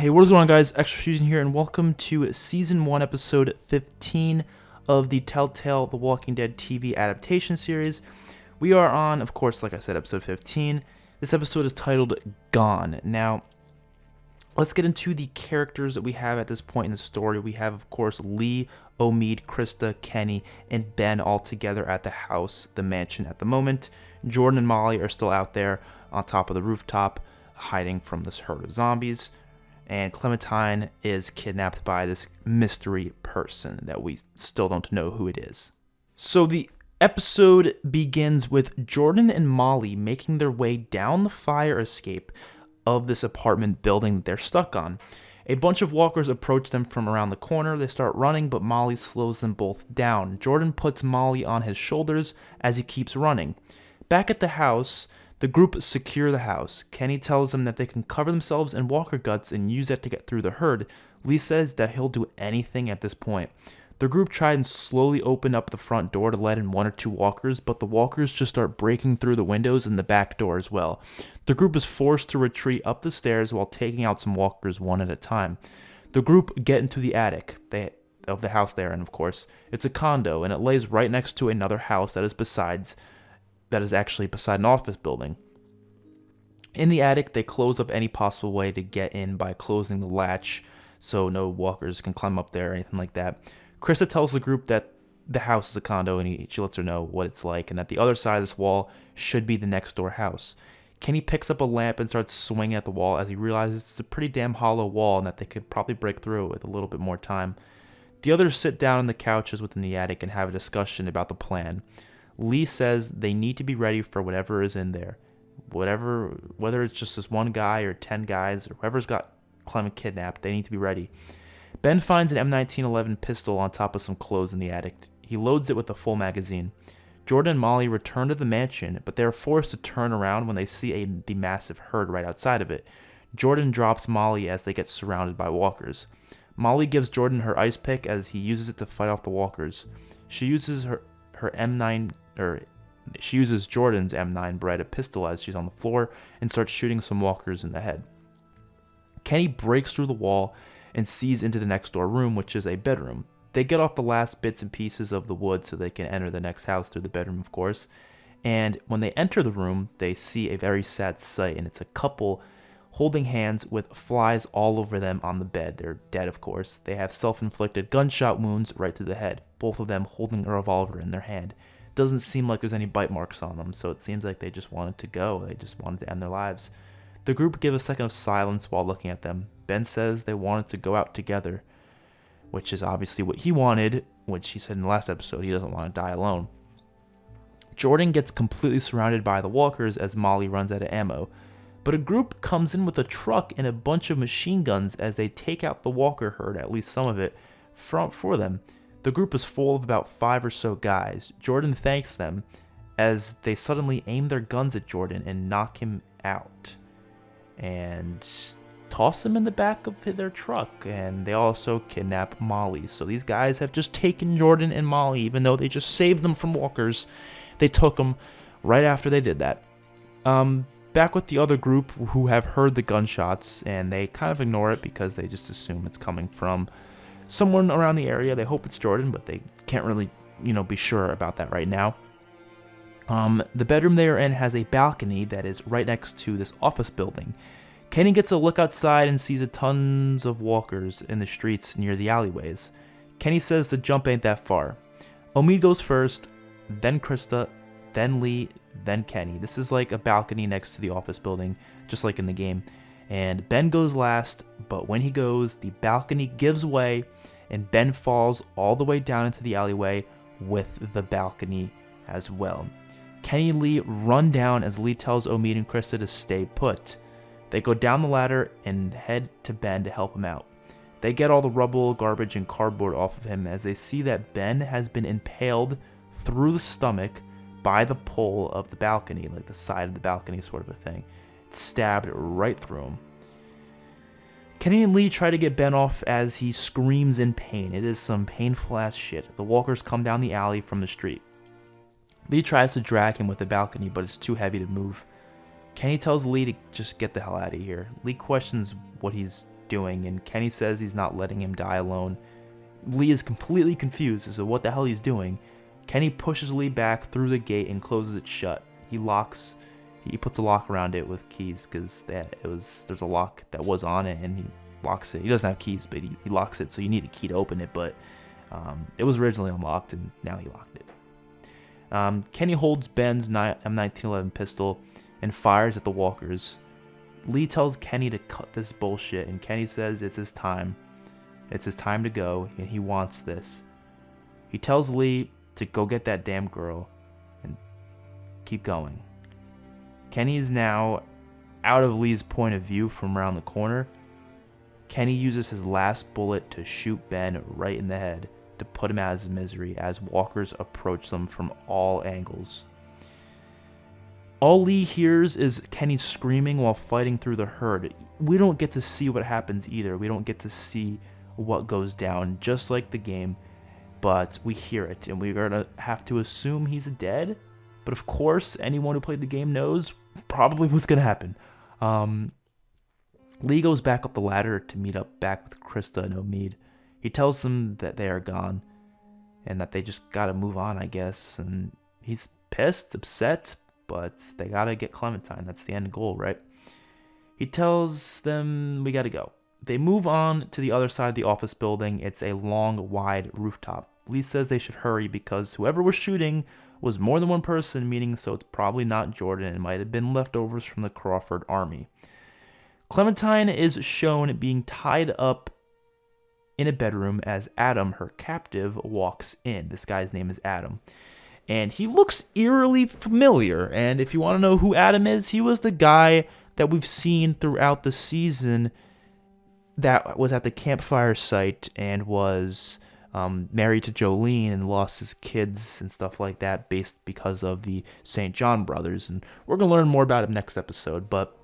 Hey, what is going on, guys? XpertFusion here, and welcome to Season 1, Episode 15 of the Telltale The Walking Dead TV Adaptation series. We are on, of course, like I said, Episode 15. This episode is titled Gone. Now, let's get into the characters that we have at this point in the story. We have, of course, Lee, Omid, Krista, Kenny, and Ben all together at the house, the mansion at the moment. Jordan and Molly are still out there on top of the rooftop, hiding from this herd of zombies. And Clementine is kidnapped by this mystery person that we still don't know who it is. So the episode begins with Jordan and Molly making their way down the fire escape of this apartment building they're stuck on. A bunch of walkers approach them from around the corner. They start running, but Molly slows them both down. Jordan puts Molly on his shoulders as he keeps running. Back at the house, the group secure the house. Kenny tells them that they can cover themselves in walker guts and use that to get through the herd. Lee says that he'll do anything at this point. The group try and slowly open up the front door to let in one or two walkers, but the walkers just start breaking through the windows and the back door as well. The group is forced to retreat up the stairs while taking out some walkers one at a time. The group get into the attic of the house there, and of course, it's a condo, and it lays right next to another house that is actually beside an office building. In the attic, they close up any possible way to get in by closing the latch so no walkers can climb up there or anything like that. Krista tells the group that the house is a condo, and she lets her know what it's like, and that the other side of this wall should be the next door house. Kenny picks up a lamp and starts swinging at the wall as he realizes it's a pretty damn hollow wall and that they could probably break through it with a little bit more time. The others sit down on the couches within the attic and have a discussion about the plan. Lee says they need to be ready for whatever is in there. Whether it's just this one guy or 10 guys or whoever's got Clement kidnapped, they need to be ready. Ben finds an M1911 pistol on top of some clothes in the attic. He loads it with a full magazine. Jordan and Molly return to the mansion, but they are forced to turn around when they see the massive herd right outside of it. Jordan drops Molly as they get surrounded by walkers. Molly gives Jordan her ice pick as he uses it to fight off the walkers. She uses Jordan's M9 Beretta pistol as she's on the floor and starts shooting some walkers in the head. Kenny breaks through the wall and sees into the next door room, which is a bedroom. They get off the last bits and pieces of the wood so they can enter the next house through the bedroom, of course. And when they enter the room, they see a very sad sight, and it's a couple holding hands with flies all over them on the bed. They're dead, of course. They have self-inflicted gunshot wounds right to the head, both of them holding a revolver in their hand. Doesn't seem like there's any bite marks on them, so it seems like they just wanted to go. They just wanted to end their lives. The group give a second of silence while looking at them. Ben says they wanted to go out together, which is obviously what he wanted, which he said in the last episode. He doesn't want to die alone. Jordan gets completely surrounded by the walkers as Molly runs out of ammo, but a group comes in with a truck and a bunch of machine guns as they take out the walker herd, at least some of it, for them. The group is full of about 5 or so guys. Jordan thanks them as they suddenly aim their guns at Jordan and knock him out and toss him in the back of their truck, and they also kidnap Molly. So these guys have just taken Jordan and Molly, even though they just saved them from walkers. They took them right after they did that. Back with the other group who have heard the gunshots, and they kind of ignore it because they just assume it's coming from someone around the area. They hope it's Jordan, but they can't really, be sure about that right now. The bedroom they are in has a balcony that is right next to this office building. Kenny gets a look outside and sees tons of walkers in the streets near the alleyways. Kenny says the jump ain't that far. Omid goes first, then Krista, then Lee, then Kenny. This is like a balcony next to the office building, just like in the game. And Ben goes last, but when he goes, the balcony gives way, and Ben falls all the way down into the alleyway with the balcony as well. Kenny and Lee run down as Lee tells Omid and Krista to stay put. They go down the ladder and head to Ben to help him out. They get all the rubble, garbage, and cardboard off of him as they see that Ben has been impaled through the stomach by the pole of the balcony, like the side of the balcony sort of a thing. Stabbed right through him. Kenny and Lee try to get Ben off as he screams in pain. It is some painful ass shit. The walkers come down the alley from the street. Lee tries to drag him with the balcony, but it's too heavy to move. Kenny tells Lee to just get the hell out of here. Lee questions what he's doing, and Kenny says he's not letting him die alone. Lee is completely confused as to what the hell he's doing. Kenny pushes Lee back through the gate and closes it shut. He puts a lock around it with keys because there's a lock that was on it, and he locks it. He doesn't have keys, but he locks it, so you need a key to open it, but it was originally unlocked, and now he locked it. Kenny holds Ben's M1911 pistol and fires at the walkers. Lee tells Kenny to cut this bullshit, and Kenny says it's his time. It's his time to go, and he wants this. He tells Lee to go get that damn girl and keep going. Kenny is now out of Lee's point of view from around the corner. Kenny uses his last bullet to shoot Ben right in the head to put him out of his misery as walkers approach them from all angles. All Lee hears is Kenny screaming while fighting through the herd. We don't get to see what happens either. We don't get to see what goes down, just like the game, but we hear it, and we're gonna have to assume he's dead. But of course, anyone who played the game knows probably what's gonna happen. Lee goes back up the ladder to meet up back with Krista and Omid. He tells them that they are gone and that they just gotta move on, I guess. And he's pissed, upset, but they gotta get Clementine. That's the end goal, right? He tells them we gotta go. They move on to the other side of the office building. It's a long, wide rooftop. Lee says they should hurry because whoever was shooting was more than one person, meaning so it's probably not Jordan. It might have been leftovers from the Crawford army. Clementine is shown being tied up in a bedroom as Adam, her captive, walks in. This guy's name is Adam. And he looks eerily familiar. And if you want to know who Adam is, he was the guy that we've seen throughout the season that was at the campfire site and was married to Jolene and lost his kids and stuff like that because of the St. John brothers. And we're going to learn more about him next episode. But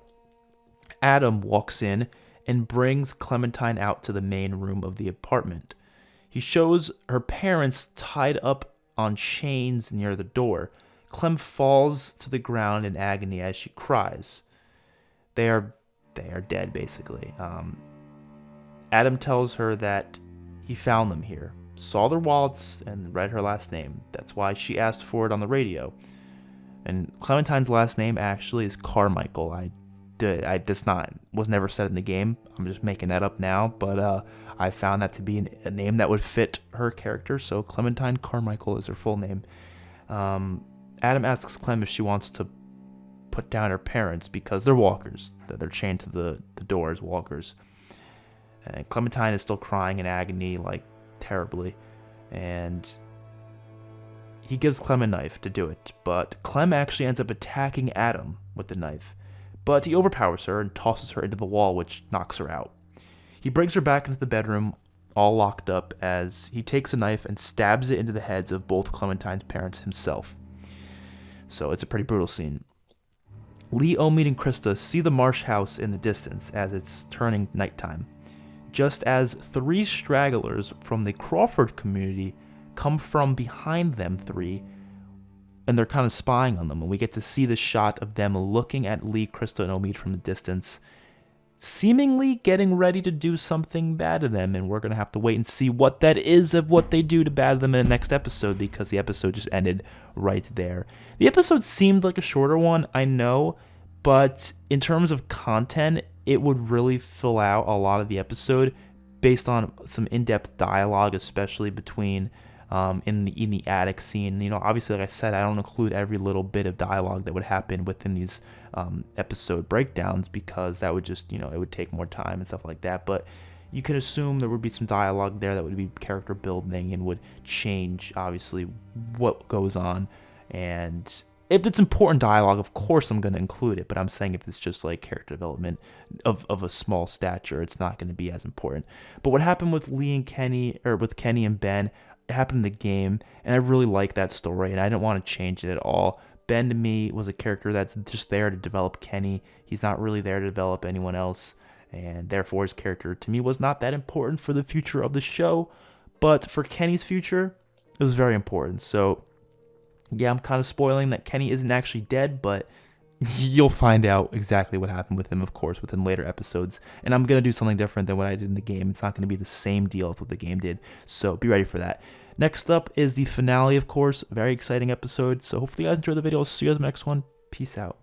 Adam walks in and brings Clementine out to the main room of the apartment. He shows her parents tied up on chains near the door. Clem falls to the ground in agony as she cries. They are dead, basically. Adam tells her that he found them here, saw their wallets, and read her last name. That's why she asked for it on the radio. And Clementine's last name actually is Carmichael. Was never said in the game. I'm just making that up now, but I found that to be a name that would fit her character, so Clementine Carmichael is her full name. Adam asks Clem if she wants to put down her parents because they're walkers. They're chained to the door as walkers. And Clementine is still crying in agony, like, terribly. And he gives Clem a knife to do it, but Clem actually ends up attacking Adam with the knife. But he overpowers her and tosses her into the wall, which knocks her out. He brings her back into the bedroom, all locked up, as he takes a knife and stabs it into the heads of both Clementine's parents himself. So it's a pretty brutal scene. Lee, Omid, and Krista see the Marsh house in the distance as it's turning nighttime, just as 3 stragglers from the Crawford community come from behind them 3, and they're kind of spying on them, and we get to see the shot of them looking at Lee, Krista, and Omid from the distance, seemingly getting ready to do something bad to them, and we're going to have to wait and see what that is of what they do to bad them in the next episode, because the episode just ended right there. The episode seemed like a shorter one, I know, but in terms of content, it would really fill out a lot of the episode based on some in-depth dialogue, especially between in the attic scene. You know, obviously, like I said, I don't include every little bit of dialogue that would happen within these episode breakdowns because that would just, it would take more time and stuff like that. But you could assume there would be some dialogue there that would be character building and would change, obviously, what goes on. And if it's important dialogue, of course I'm going to include it, but I'm saying if it's just like character development of a small stature, it's not going to be as important. But what happened with Lee and Kenny, or with Kenny and Ben, it happened in the game, and I really like that story, and I didn't want to change it at all. Ben, to me, was a character that's just there to develop Kenny. He's not really there to develop anyone else, and therefore his character, to me, was not that important for the future of the show, but for Kenny's future, it was very important. So yeah, I'm kind of spoiling that Kenny isn't actually dead, but, You'll find out exactly what happened with him, of course, within later episodes. And I'm going to do something different than what I did in the game. It's not going to be the same deal as what the game did. So be ready for that. Next up is the finale, of course. Very exciting episode. So hopefully you guys enjoyed the video. I'll see you guys in the next one. Peace out.